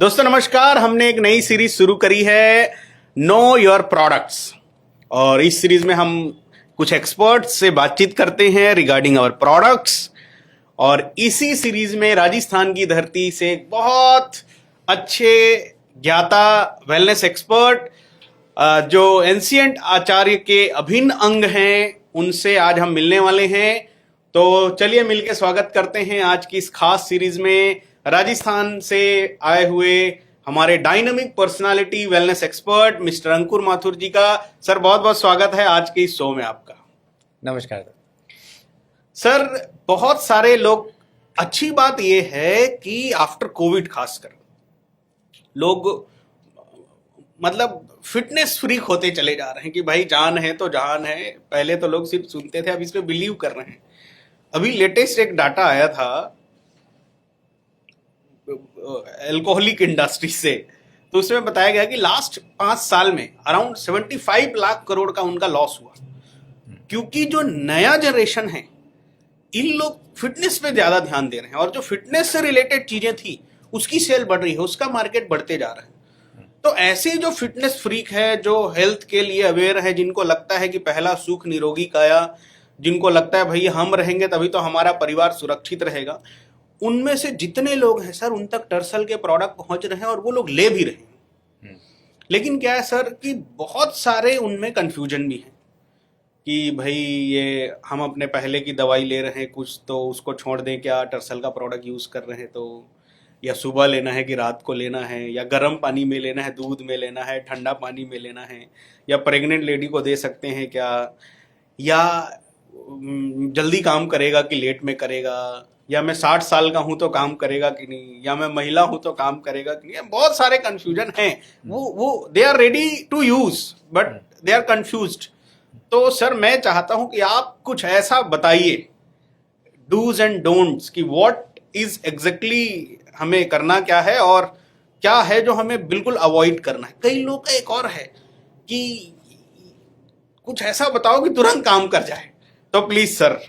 दोस्तों नमस्कार। हमने एक नई सीरीज शुरू करी है, नो योर प्रोडक्ट्स। और इस सीरीज में हम कुछ एक्सपर्ट्स से बातचीत करते हैं रिगार्डिंग आवर प्रोडक्ट्स। और इसी सीरीज में राजस्थान की धरती से एक बहुत अच्छे ज्ञाता वेलनेस एक्सपर्ट जो एंशिएंट आचार्य के अभिन्न अंग हैं, उनसे आज हम मिलने वाले हैं। तो चलिए मिलके स्वागत करते हैं आज की इस खास सीरीज में राजस्थान से आए हुए हमारे dynamic personality wellness expert mister Ankur Mathur ji का। सर बहुत बहुत स्वागत है आज के इस शो में आपका। नमस्कार सर, बहुत सारे लोग, अच्छी बात यह है कि आफ्टर कोविड खासकर लोग मतलब फिटनेस फ्रीक होते चले जा रहे हैं कि भाई जान है तो जहान है। पहले तो लोग सिर्फ सुनते थे, अब इस पे बिलीव कर रहे हैं। अभी लेटेस्ट एक डाटा आया था अल्कोहलिक इंडस्ट्री से, तो उसमें बताया गया कि लास्ट 5 साल में अराउंड 75 लाख करोड़ का उनका लॉस हुआ, क्योंकि जो नया जनरेशन है इन लोग फिटनेस पे ज्यादा ध्यान दे रहे हैं और जो फिटनेस से रिलेटेड चीजें थी उसकी सेल बढ़ रही है, उसका मार्केट बढ़ते जा रहा है। तो ऐसे जो फिटनेस फ्रीक है, जो हेल्थ के लिए अवेयर है, जिनको लगता है कि पहला सुख निरोगी काया, जिनको लगता है भाई हम रहेंगे तभी तो हमारा परिवार सुरक्षित रहेगा, उनमें से जितने लोग हैं सर उन तक टर्सल के प्रोडक्ट पहुंच रहे हैं और वो लोग ले भी रहे हैं। लेकिन क्या है सर कि बहुत सारे उनमें कंफ्यूजन भी है कि भाई ये हम अपने पहले की दवाई ले रहे हैं कुछ, तो उसको छोड़ दें क्या, टर्सल का प्रोडक्ट यूज़ कर रहे हैं तो, या सुबह लेना है कि रात को लेना है, या गर्म पानी में लेना है, दूध में लेना है, ठंडा पानी में लेना है, या प्रेग्नेंट लेडी को दे सकते हैं क्या, या जल्दी काम करेगा कि लेट में करेगा, या मैं 60 साल का हूं तो काम करेगा कि नहीं, या मैं महिला हूं तो काम करेगा कि नहीं। बहुत सारे कंफ्यूजन हैं। वो they are ready to use but they are confused. तो सर मैं चाहता हूं कि आप कुछ ऐसा बताइए, डूज एंड डोंट्स, कि व्हाट इज एग्जैक्टली हमें करना क्या है और क्या है जो हमें बिल्कुल अवॉइड करना है। कई लोग का एक और है कि कुछ ऐसा बताओ कि तुरंत काम कर जाए, तो प्लीज सर।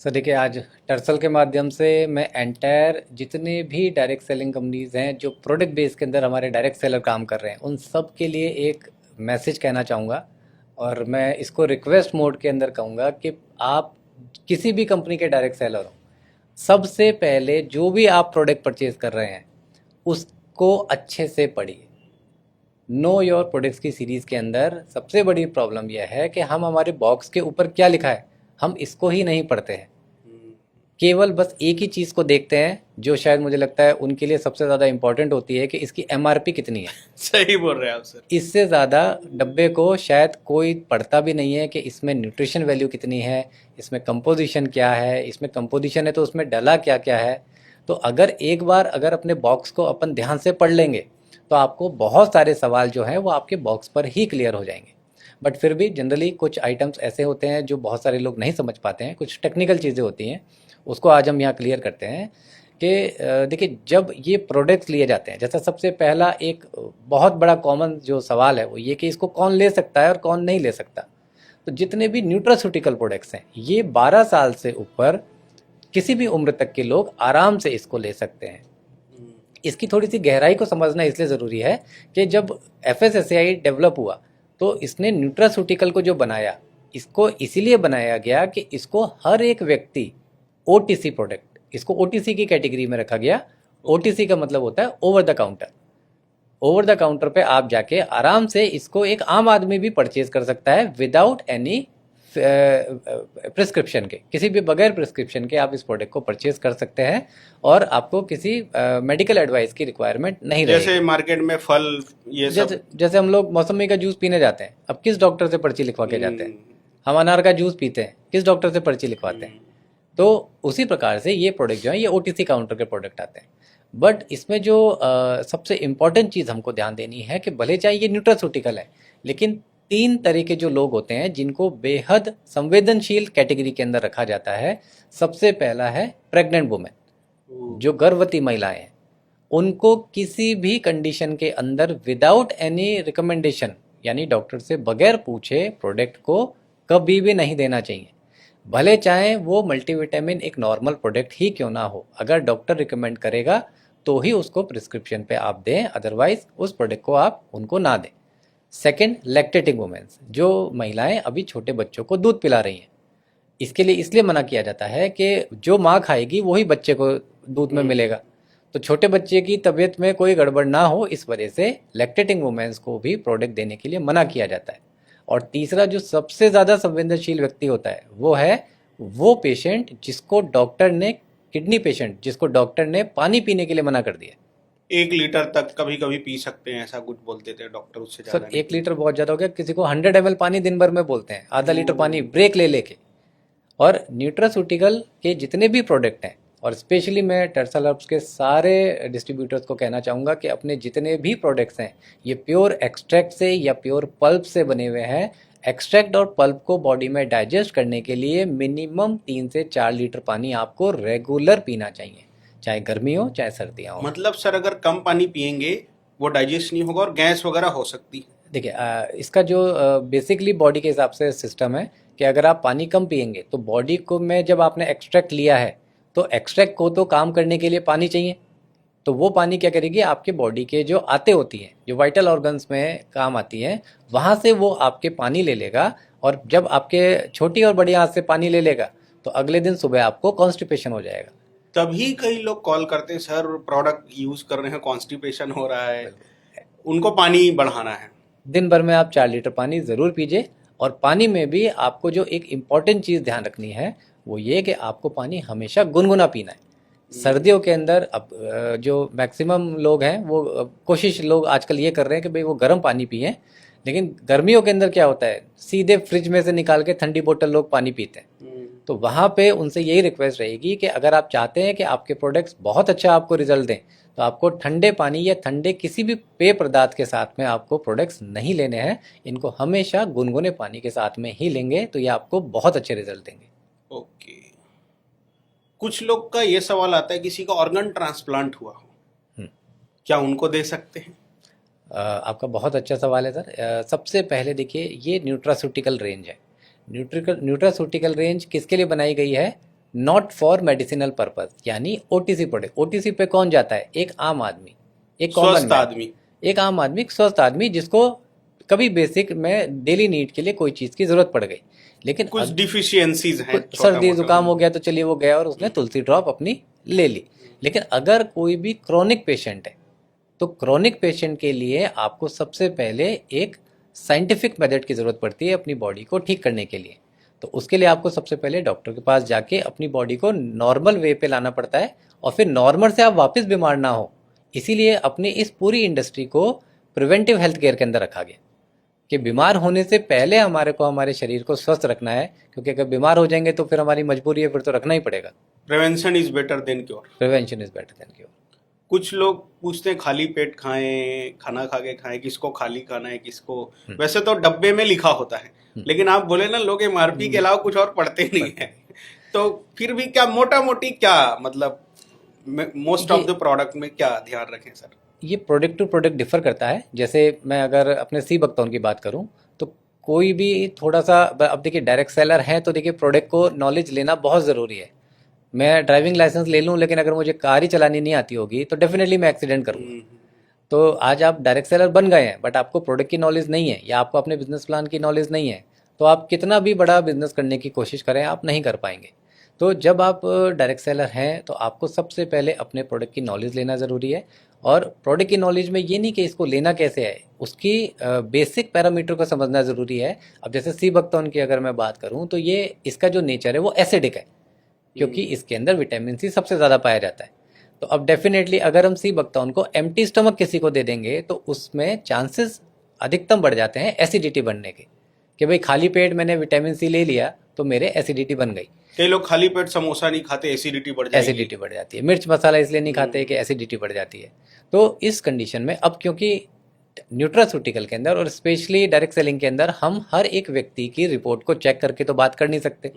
देखिए, आज टर्सल के माध्यम से मैं एंटायर जितने भी डायरेक्ट सेलिंग कंपनीज हैं जो प्रोडक्ट बेस के अंदर हमारे डायरेक्ट सेलर काम कर रहे हैं, उन सब के लिए एक मैसेज कहना चाहूँगा। और मैं इसको रिक्वेस्ट मोड के अंदर कहूँगा कि आप किसी भी कंपनी के डायरेक्ट सेलर हो, सबसे पहले जो भी आप प्रोडक्ट परचेज कर रहे हैं उसको अच्छे से पढ़िए। नो योर प्रोडक्ट्स की सीरीज़ के अंदर सबसे बड़ी प्रॉब्लम यह है कि हम हमारे बॉक्स के ऊपर क्या लिखा है हम इसको ही नहीं पढ़ते हैं, केवल बस एक ही चीज़ को देखते हैं जो शायद मुझे लगता है उनके लिए सबसे ज़्यादा इंपॉर्टेंट होती है कि इसकी एमआरपी कितनी है। सही बोल रहे हैं आप सर। इससे ज़्यादा डब्बे को शायद कोई पढ़ता भी नहीं है कि इसमें न्यूट्रिशन वैल्यू कितनी है, इसमें कंपोजिशन क्या है, इसमें कंपोजिशन है तो उसमें डला क्या क्या है। तो अगर एक बार अगर अपने बॉक्स को अपन ध्यान से पढ़ लेंगे तो आपको बहुत सारे सवाल जो हैं वो आपके बॉक्स पर ही क्लियर हो जाएंगे। बट फिर भी जनरली कुछ आइटम्स ऐसे होते हैं जो बहुत सारे लोग नहीं समझ पाते हैं, कुछ टेक्निकल चीज़ें होती हैं, उसको आज हम यहाँ क्लियर करते हैं कि देखिए, जब ये प्रोडक्ट्स लिए जाते हैं, जैसा सबसे पहला एक बहुत बड़ा कॉमन जो सवाल है वो ये कि इसको कौन ले सकता है और कौन नहीं ले सकता। तो जितने भी न्यूट्रास्यूटिकल प्रोडक्ट्स हैं ये 12 साल से ऊपर किसी भी उम्र तक के लोग आराम से इसको ले सकते हैं। इसकी थोड़ी सी गहराई को समझना इसलिए ज़रूरी है कि जब FSSAI डेवलप हुआ तो इसने न्यूट्रास्यूटिकल को जो बनाया, इसको इसीलिए बनाया गया कि इसको हर एक व्यक्ति OTC प्रोडक्ट, इसको OTC की कैटेगरी में रखा गया। OTC का मतलब होता है over the counter. Over the counter पे आप जाके आराम से इसको एक आम आदमी भी परचेज कर सकता है विदाउट एनी प्रिस्क्रिप्शन के, किसी भी बगैर प्रिस्क्रिप्शन के आप इस प्रोडक्ट को परचेज कर सकते हैं और आपको किसी मेडिकल एडवाइस की रिक्वायरमेंट नहीं रहेगी। जैसे मार्केट में फल ये सब, जैसे हम लोग मौसमी का जूस पीने जाते हैं, अब किस डॉक्टर से पर्ची लिखवा के जाते हैं? हम अनार का जूस पीते हैं, किस डॉक्टर से पर्ची लिखवाते हैं? तो उसी प्रकार से ये प्रोडक्ट जो है ये OTC काउंटर के प्रोडक्ट आते हैं। बट इसमें जो सबसे इम्पॉर्टेंट चीज़ हमको ध्यान देनी है कि भले चाहे ये न्यूट्रास्यूटिकल है, लेकिन 3 तरह के जो लोग होते हैं जिनको बेहद संवेदनशील कैटेगरी के अंदर रखा जाता है। सबसे पहला है प्रेग्नेंट वुमेन, जो गर्भवती महिलाएं हैं, उनको किसी भी कंडीशन के अंदर विदाउट एनी रिकमेंडेशन, यानी डॉक्टर से बगैर पूछे प्रोडक्ट को कभी भी नहीं देना चाहिए। भले चाहे वो मल्टीविटामिन एक नॉर्मल प्रोडक्ट ही क्यों ना हो, अगर डॉक्टर रिकमेंड करेगा तो ही उसको प्रिस्क्रिप्शन पे आप दें, अदरवाइज उस प्रोडक्ट को आप उनको ना दें। सेकंड, लैक्टेटिंग वुमेन्स, जो महिलाएं अभी छोटे बच्चों को दूध पिला रही हैं, इसके लिए इसलिए मना किया जाता है कि जो माँ खाएगी वही बच्चे को दूध में मिलेगा, तो छोटे बच्चे की तबीयत में कोई गड़बड़ ना हो, इस वजह से लैक्टेटिंग वुमेन्स को भी प्रोडक्ट देने के लिए मना किया जाता है। और तीसरा, जो सबसे ज़्यादा संवेदनशील व्यक्ति होता है वो है वो पेशेंट जिसको डॉक्टर ने, किडनी पेशेंट जिसको डॉक्टर ने पानी पीने के लिए मना कर दिया। 1 लीटर तक कभी कभी पी सकते हैं, ऐसा कुछ बोलते थे डॉक्टर, उससे ज्यादा सर 1 लीटर बहुत ज़्यादा हो गया, किसी को 100 ml पानी दिन भर में बोलते हैं, आधा लीटर पानी ब्रेक ले लेके। और न्यूट्रास्यूटिकल के जितने भी प्रोडक्ट हैं, और स्पेशली मैं टर्सल हर्ब्स के सारे डिस्ट्रीब्यूटर्स को कहना चाहूँगा कि अपने जितने भी प्रोडक्ट्स हैं ये प्योर एक्सट्रैक्ट से या प्योर पल्प से बने हुए हैं। एक्सट्रैक्ट और पल्प को बॉडी में डाइजेस्ट करने के लिए मिनिमम 3 से 4 लीटर पानी आपको रेगुलर पीना चाहिए, चाहे गर्मी हो चाहे सर्दियाँ हो। मतलब सर अगर कम पानी पियेंगे वो डाइजेस्ट नहीं होगा और गैस वगैरह हो सकती है। देखिए इसका जो बेसिकली बॉडी के हिसाब से सिस्टम है कि अगर आप पानी कम पियेंगे तो बॉडी को में जब आपने एक्सट्रैक्ट लिया है तो एक्सट्रैक्ट को तो काम करने के लिए पानी चाहिए, तो वो पानी क्या करेगी, आपके बॉडी के जो आते होती हैं, जो वाइटल ऑर्गन्स में काम आती हैं, वहाँ से वो आपके पानी ले लेगा। और जब आपके छोटी और बड़ी आंत से पानी ले लेगा तो अगले दिन सुबह आपको कॉन्स्टिपेशन हो जाएगा। तभी कई लोग कॉल करते हैं, सर प्रोडक्ट यूज कर रहे हैं कॉन्स्टिपेशन हो रहा है, उनको पानी बढ़ाना है। दिन भर में आप 4 लीटर पानी ज़रूर पीजिए। और पानी में भी आपको जो एक इम्पॉर्टेंट चीज़ ध्यान रखनी है वो ये कि आपको पानी हमेशा गुनगुना पीना है। सर्दियों के अंदर अब जो मैक्सिमम लोग हैं वो कोशिश लोग आजकल ये कर रहे हैं कि भाई वो गर्म पानी पिएं, लेकिन गर्मियों के अंदर क्या होता है, सीधे फ्रिज में से निकाल के ठंडी बोतल लोग पानी पीते हैं। तो वहाँ पे उनसे यही रिक्वेस्ट रहेगी कि अगर आप चाहते हैं कि आपके प्रोडक्ट्स बहुत अच्छा आपको रिजल्ट दें तो आपको ठंडे पानी या ठंडे किसी भी पेय पदार्थ के साथ में आपको प्रोडक्ट्स नहीं लेने हैं, इनको हमेशा गुनगुने पानी के साथ में ही लेंगे तो ये आपको बहुत अच्छे रिजल्ट देंगे। ओके। कुछ लोग का ये सवाल आता है, किसी का ऑर्गन ट्रांसप्लांट हुआ हो, क्या उनको दे सकते हैं? आपका बहुत अच्छा सवाल है सर। सबसे पहले देखिए, ये न्यूट्रास्यूटिकल रेंज है। न्यूट्रास्यूटिकल रेंज किसके लिए बनाई गई है? नॉट फॉर मेडिसिनल पर्पस, यानी ओटीसी प्रोडक्ट। ओटीसी पे कौन जाता है? एक आम आदमी, एक कॉमन स्वस्थ आदमी, एक आम आदमी, एक स्वस्थ आदमी जिसको कभी बेसिक में डेली नीड के लिए कोई चीज़ की ज़रूरत पड़ गई, लेकिन कुछ डिफिशियंसीज हैं, सर्दी जुकाम हो गया तो चलिए वो गया और उसने तुलसी ड्रॉप अपनी ले ली। लेकिन अगर कोई भी क्रोनिक पेशेंट है तो क्रोनिक पेशेंट के लिए आपको सबसे पहले एक साइंटिफिक मेथड की ज़रूरत पड़ती है अपनी बॉडी को ठीक करने के लिए। तो उसके लिए आपको सबसे पहले डॉक्टर के पास जाके अपनी बॉडी को नॉर्मल वे पे लाना पड़ता है, और फिर नॉर्मल से आप वापस बीमार ना हो, इसीलिए अपनी इस पूरी इंडस्ट्री को प्रिवेंटिव हेल्थ केयर के अंदर रखा गया कि बीमार होने से पहले हमारे को हमारे शरीर को स्वस्थ रखना है, क्योंकि अगर बीमार हो जाएंगे तो फिर हमारी मजबूरी है, फिर तो रखना ही पड़ेगा। Prevention is better than cure. Prevention is better than cure. कुछ लोग पूछते हैं खाली पेट खाएं, खाना खा के खाएं, किसको खाली खाना है, किसको, वैसे तो डब्बे में लिखा होता है, लेकिन आप बोले ना लोग एमआरपी के अलावा कुछ और पढ़ते नहीं है, तो फिर भी क्या मोटा मोटी क्या मतलब मोस्ट ऑफ द प्रोडक्ट में क्या ध्यान रखें सर? ये प्रोडक्ट टू प्रोडक्ट डिफर करता है। जैसे मैं अगर अपने सी बकथॉर्न की बात करूं तो कोई भी थोड़ा सा, अब देखिए डायरेक्ट सेलर है तो देखिए प्रोडक्ट को नॉलेज लेना बहुत ज़रूरी है। मैं ड्राइविंग लाइसेंस ले लूं लेकिन अगर मुझे कार ही चलानी नहीं आती होगी तो डेफिनेटली मैं एक्सीडेंट करूँगा। तो आज आप डायरेक्ट सेलर बन गए हैं बट आपको प्रोडक्ट की नॉलेज नहीं है या आपको अपने बिजनेस प्लान की नॉलेज नहीं है, तो आप कितना भी बड़ा बिजनेस करने की कोशिश करें आप नहीं कर पाएंगे। तो जब आप डायरेक्ट सेलर हैं तो आपको सबसे पहले अपने प्रोडक्ट की नॉलेज लेना ज़रूरी है। और प्रोडक्ट की नॉलेज में ये नहीं कि इसको लेना कैसे है, उसकी बेसिक पैरामीटर को समझना ज़रूरी है। अब जैसे सी बकथॉर्न की अगर मैं बात करूँ तो ये इसका जो नेचर है वो एसिडिक है, क्योंकि इसके अंदर विटामिन सी सबसे ज़्यादा पाया जाता है। तो अब डेफिनेटली अगर हम सी बकथॉर्न को एम्प्टी स्टमक किसी को दे देंगे तो उसमें चांसेस अधिकतम बढ़ जाते हैं एसिडिटी बनने के, कि भाई खाली पेट मैंने विटामिन सी ले लिया तो मेरे एसिडिटी बन गई। कई लोग खाली पेट समोसा नहीं खाते, एसिडिटी बढ़ जाती है। एसिडिटी बढ़ जाती है। मिर्च मसाला इसलिए नहीं खाते कि एसिडिटी बढ़ जाती है। तो इस कंडीशन में अब क्योंकि न्यूट्रास्यूटिकल के अंदर और स्पेशली डायरेक्ट सेलिंग के अंदर हम हर एक व्यक्ति की रिपोर्ट को चेक करके तो बात कर नहीं सकते,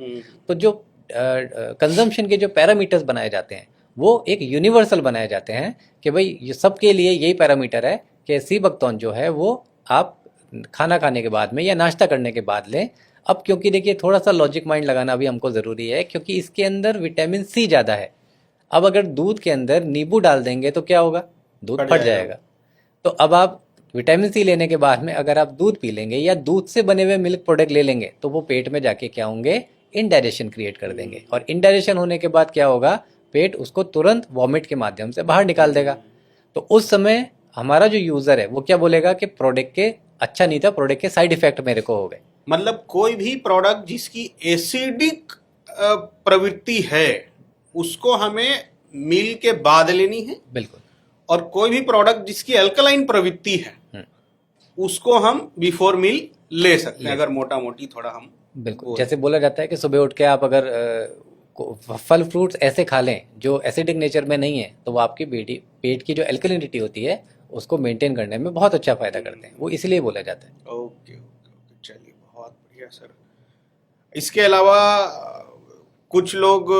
तो जो कंजम्पशन के जो पैरामीटर्स बनाए जाते हैं वो एक यूनिवर्सल बनाए जाते हैं कि भाई ये सबके लिए यही पैरामीटर है कि सी बकथॉर्न जो है वो आप खाना खाने के बाद में या नाश्ता करने के बाद लें। अब क्योंकि देखिए थोड़ा सा लॉजिक माइंड लगाना भी हमको ज़रूरी है, क्योंकि इसके अंदर विटामिन सी ज़्यादा है। अब अगर दूध के अंदर नींबू डाल देंगे तो क्या होगा, दूध फट फट जाएगा। जाएगा। तो अब आप विटामिन सी लेने के बाद में अगर आप दूध पी लेंगे या दूध से बने हुए मिल्क प्रोडक्ट ले लेंगे तो वो पेट में जाके क्या होंगे, इनडाइजेशन क्रिएट कर देंगे, और इनडाइजेशन होने के बाद क्या होगा, पेट उसको तुरंत वॉमिट के माध्यम से बाहर निकाल देगा। तो उस समय हमारा जो यूजर है वो क्या बोलेगा कि प्रोडक्ट के अच्छा नहीं था, प्रोडक्ट के साइड इफेक्ट मेरे को हो गए। मतलब कोई भी प्रोडक्ट जिसकी एसिडिक प्रवृत्ति है उसको हमें मील के बाद लेनी है, बिल्कुल। और कोई भी प्रोडक्ट जिसकी अल्कलाइन प्रवृत्ति है उसको हम बिफोर मील ले सकते हैं, अगर मोटा मोटी थोड़ा हम। बिल्कुल, जैसे बोला जाता है कि सुबह उठ के आप अगर फल फ्रूट्स ऐसे खा लें जो एसिडिक नेचर में नहीं है तो वो आपकी पेट की जो एल्कलिनिटी होती है उसको मेंटेन करने में बहुत अच्छा फायदा करते हैं, वो इसलिए बोला जाता है। ओके ओके ओके, चलिए बहुत बढ़िया सर। इसके अलावा कुछ लोग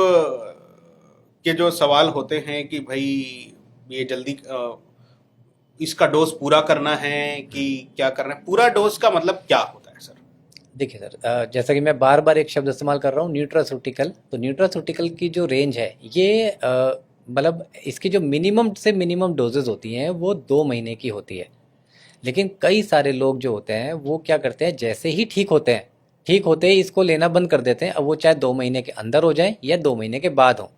के जो सवाल होते हैं कि भाई ये जल्दी इसका डोज पूरा करना है कि क्या करना है, पूरा डोज का मतलब क्या होता है सर? देखिए सर, जैसा कि मैं बार बार एक शब्द इस्तेमाल कर रहा हूँ, न्यूट्रास्यूटिकल। तो न्यूट्रास्यूटिकल की जो रेंज है ये मतलब इसकी जो मिनिमम से मिनिमम डोजेज होती हैं वो 2 महीने की होती है। लेकिन कई सारे लोग जो होते हैं वो क्या करते हैं, जैसे ही ठीक होते हैं, ठीक होते ही इसको लेना बंद कर देते हैं, अब वो चाहे 2 महीने के अंदर हो जाए या 2 महीने के बाद हो।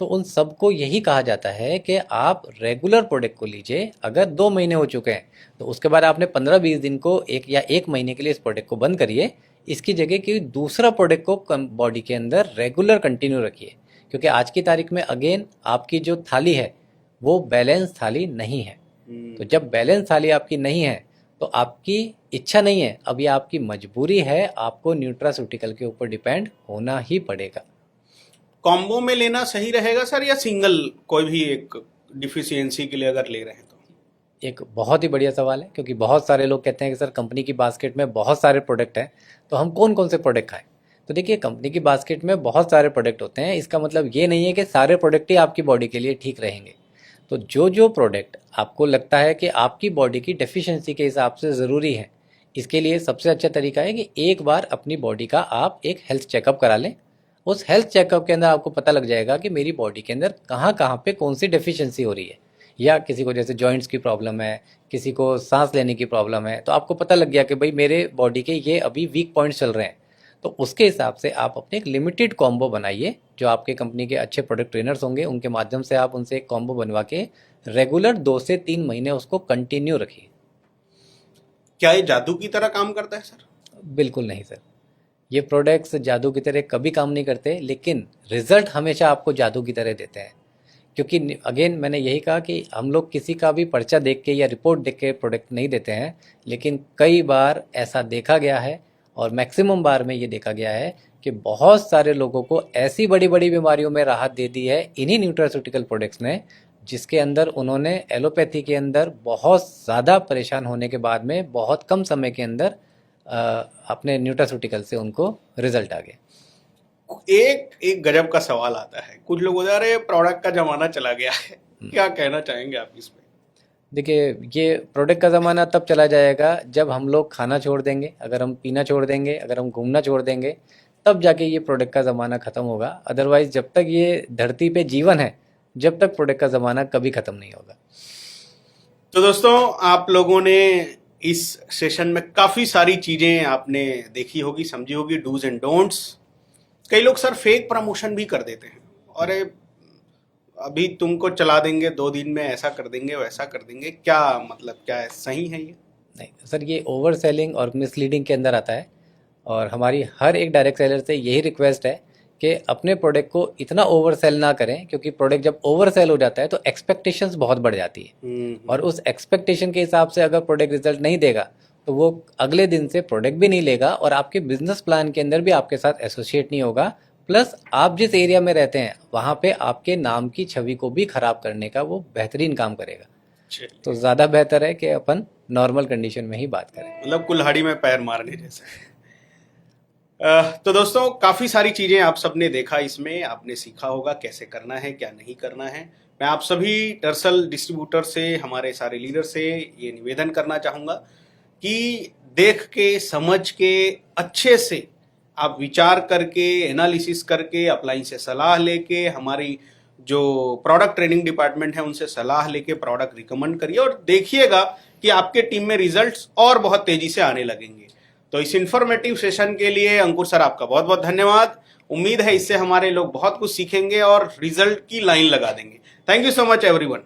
तो उन सबको यही कहा जाता है कि आप रेगुलर प्रोडक्ट को लीजिए। अगर 2 महीने हो चुके हैं तो उसके बाद आपने 15-20 दिन को एक महीने के लिए इस प्रोडक्ट को बंद करिए। इसकी जगह कि दूसरा प्रोडक्ट को बॉडी के अंदर रेगुलर कंटिन्यू रखिए, क्योंकि आज की तारीख में अगेन आपकी जो थाली है वो बैलेंस थाली नहीं है। तो जब बैलेंस थाली आपकी नहीं है तो आपकी इच्छा नहीं है, अब ये आपकी मजबूरी है, आपको न्यूट्रास्यूटिकल के ऊपर डिपेंड होना ही पड़ेगा। कॉम्बो में लेना सही रहेगा सर, या सिंगल कोई भी एक डिफिशियंसी के लिए अगर ले रहे हैं तो? एक बहुत ही बढ़िया सवाल है, क्योंकि बहुत सारे लोग कहते हैं कि सर कंपनी की बास्केट में बहुत सारे प्रोडक्ट हैं तो हम कौन कौन से प्रोडक्ट खाएं। तो देखिए, कंपनी की बास्केट में बहुत सारे प्रोडक्ट होते हैं, इसका मतलब ये नहीं है कि सारे प्रोडक्ट ही आपकी बॉडी के लिए ठीक रहेंगे। तो जो जो प्रोडक्ट आपको लगता है कि आपकी बॉडी की डेफिशिएंसी के हिसाब से ज़रूरी है, इसके लिए सबसे अच्छा तरीका है कि एक बार अपनी बॉडी का आप एक हेल्थ चेकअप करा लें। उस हेल्थ चेकअप के अंदर आपको पता लग जाएगा कि मेरी बॉडी के अंदर कहाँ कहाँ पे कौन सी डेफिशिएंसी हो रही है, या किसी को जैसे जॉइंट्स की प्रॉब्लम है, किसी को सांस लेने की प्रॉब्लम है, तो आपको पता लग गया कि भाई मेरे बॉडी के ये अभी वीक पॉइंट्स चल रहे हैं। तो उसके हिसाब से आप अपने एक लिमिटेड कॉम्बो बनाइए, जो आपके कंपनी के अच्छे प्रोडक्ट ट्रेनर्स होंगे उनके माध्यम से आप उनसे एक कॉम्बो बनवा के रेगुलर 2 से 3 महीने उसको कंटिन्यू रखिए। क्या ये जादू की तरह काम करता है सर? बिल्कुल नहीं सर, ये प्रोडक्ट्स जादू की तरह कभी काम नहीं करते, लेकिन रिजल्ट हमेशा आपको जादू की तरह देते हैं। क्योंकि अगेन मैंने यही कहा कि हम लोग किसी का भी पर्चा देख के या रिपोर्ट देख के प्रोडक्ट नहीं देते हैं, लेकिन कई बार ऐसा देखा गया है और मैक्सिमम बार में ये देखा गया है कि बहुत सारे लोगों को ऐसी बड़ी बड़ी बीमारियों में राहत दे दी है इन्हीं न्यूट्रास्यूटिकल प्रोडक्ट्स ने, जिसके अंदर उन्होंने एलोपैथी के अंदर बहुत ज़्यादा परेशान होने के बाद में बहुत कम समय के अंदर अपने न्यूट्रास्यूटिकल से उनको रिजल्ट आ गए। एक एक गजब का सवाल आता है, कुछ लोग बोलते हैं अरे प्रोडक्ट का जमाना चला गया है, क्या कहना चाहेंगे आप इस पे? देखिए, ये प्रोडक्ट का ज़माना तब चला जाएगा जब हम लोग खाना छोड़ देंगे, अगर हम पीना छोड़ देंगे, अगर हम घूमना छोड़ देंगे, तब जाके ये प्रोडक्ट का ज़माना ख़त्म होगा। अदरवाइज़ जब तक ये धरती पे जीवन है, जब तक प्रोडक्ट का ज़माना कभी ख़त्म नहीं होगा। तो दोस्तों, आप लोगों ने इस सेशन में काफ़ी सारी चीज़ें आपने देखी होगी, समझी होगी, डूज एंड डोंट्स। कई लोग सर फेक प्रमोशन भी कर देते हैं, और अभी तुमको चला देंगे 2 दिन में, ऐसा कर देंगे वैसा कर देंगे, क्या मतलब, क्या है, सही है ये? नहीं सर, ये ओवर सेलिंग और मिसलीडिंग के अंदर आता है, और हमारी हर एक डायरेक्ट सेलर से यही रिक्वेस्ट है कि अपने प्रोडक्ट को इतना ओवर सेल ना करें, क्योंकि प्रोडक्ट जब ओवर सेल हो जाता है तो एक्सपेक्टेशंस बहुत बढ़ जाती है, और उस एक्सपेक्टेशन के हिसाब से अगर प्रोडक्ट रिजल्ट नहीं देगा तो वो अगले दिन से प्रोडक्ट भी नहीं लेगा और आपके बिजनेस प्लान के अंदर भी आपके साथ एसोसिएट नहीं होगा। प्लस आप जिस एरिया में रहते हैं वहाँ पे आपके नाम की छवि को भी खराब करने का वो बेहतरीन काम करेगा। तो ज़्यादा बेहतर है कि अपन नॉर्मल कंडीशन में ही बात करें, मतलब कुल्हाड़ी में पैर मारने जैसा। तो दोस्तों, काफ़ी सारी चीज़ें आप सबने देखा, इसमें आपने सीखा होगा कैसे करना है, क्या नहीं करना है। मैं आप सभी टर्सल डिस्ट्रीब्यूटर से, हमारे सारे लीडर से ये निवेदन करना चाहूँगा कि देख के, समझ के, अच्छे से आप विचार करके, एनालिसिस करके, अपलाइन से सलाह लेके, हमारी जो प्रोडक्ट ट्रेनिंग डिपार्टमेंट है उनसे सलाह लेके प्रोडक्ट रिकमेंड करिए और देखिएगा कि आपके टीम में रिजल्ट्स और बहुत तेजी से आने लगेंगे। तो इस इंफॉर्मेटिव सेशन के लिए अंकुर सर आपका बहुत बहुत धन्यवाद। उम्मीद है इससे हमारे लोग बहुत कुछ सीखेंगे और रिजल्ट की लाइन लगा देंगे। Thank you so much everyone.